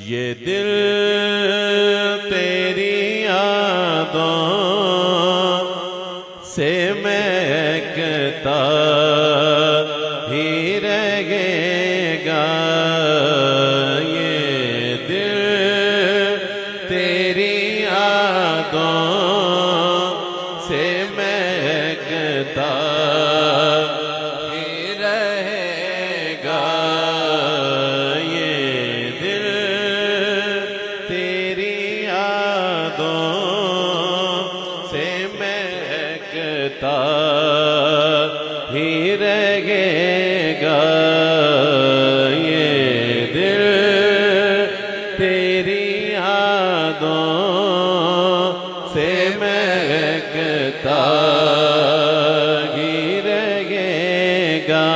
ये दिल तेरी यादों से महकता ही रहेगा। ये दिल तेरी यादों से महकता ही रहेगा। ही रहेगा ये दिल तेरी यादों से महकता ही रहेगा।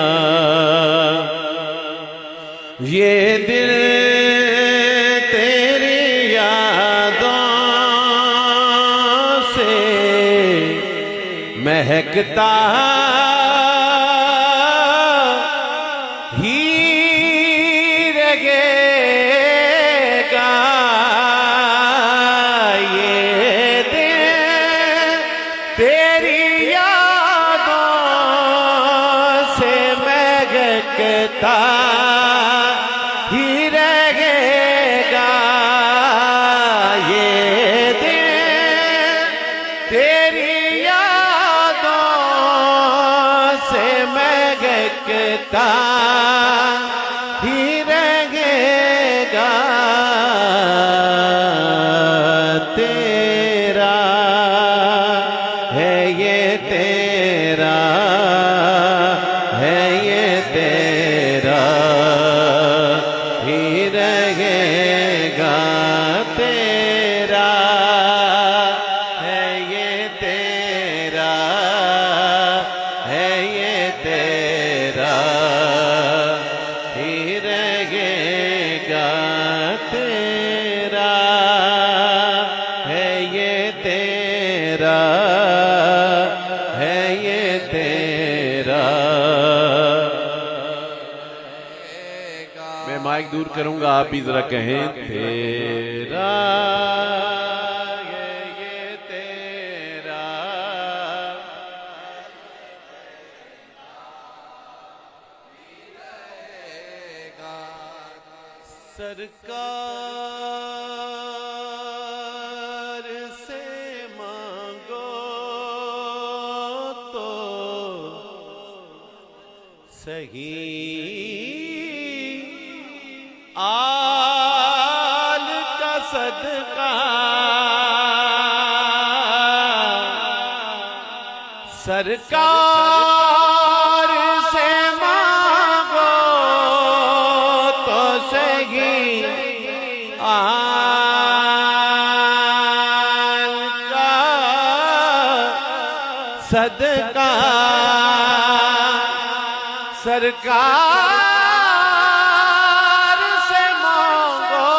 ये दिल तेरी यादों से महकता ही रहेगा। ये दिल तेरी यादों से महकता ही रहेगा। ये दिल तेरी यादों से महकता ही रहेगा। तेरा है ये तेरा है ये तेरा ही रहेगा। तेरा है ये तेरा है ये तेरा ही रहेगा। तेरा है ये तेरा है ये तेरा। मैं माइक दूर करूंगा, आप भी जरा कहें तेरा ये तेरा। सरकार से मांगो तो सही आल का सदका। सरकार से मांगो तो सही आल का सदका। सरकार से मांगो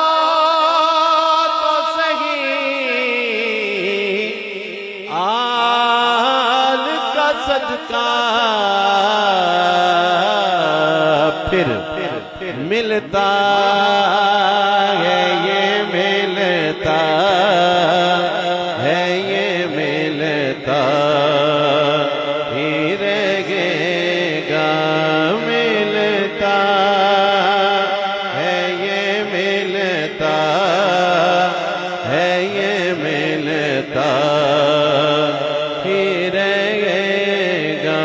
तो सही आल का सदका। फिर मिलता है ये मिलता है ये मिलता ही रहेगा। मिलता है ये मिलता है ये मिलता ही रहेगा।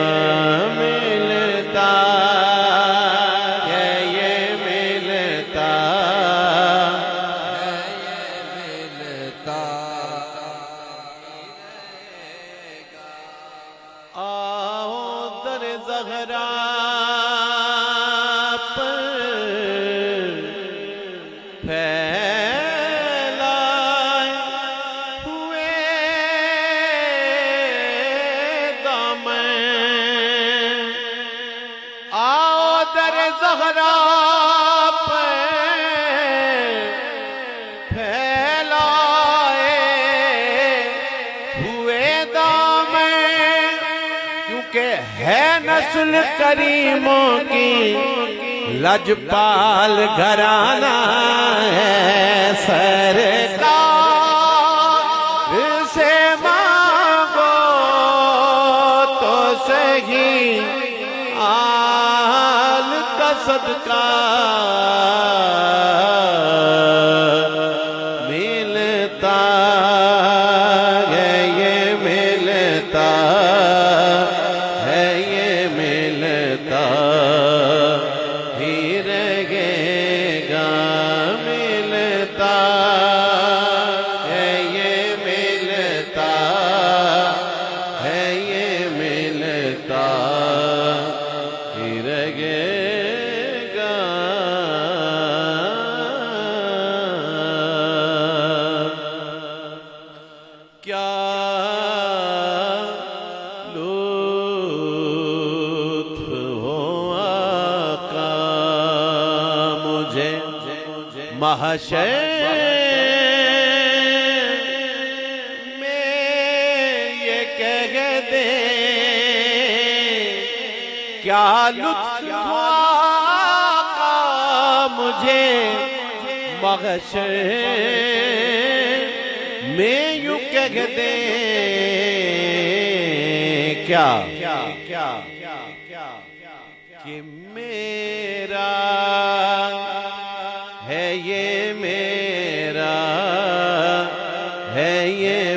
मिलता है ये मिलता है ये मिलता। आओ दर ज़हरा पर फैलाए हुए दामन। आओ दर ज़हरा पर फैलाए हुए दामन। क्योंकि है नस्ल करीमों की लजपाल घराना है। सदका मिलता है, ये मिलता है, ये मिलता ही रहेगा, मिलता है, ये मिलता है, ये मिलता ही रहेगा। क्या लुत्फ हो आका मुझे महशर में ये कह दे, क्या लुत्फ हो आका मुझे महशर में यूं कह दे, क्या कि मेरा है, ये मेरा है, ये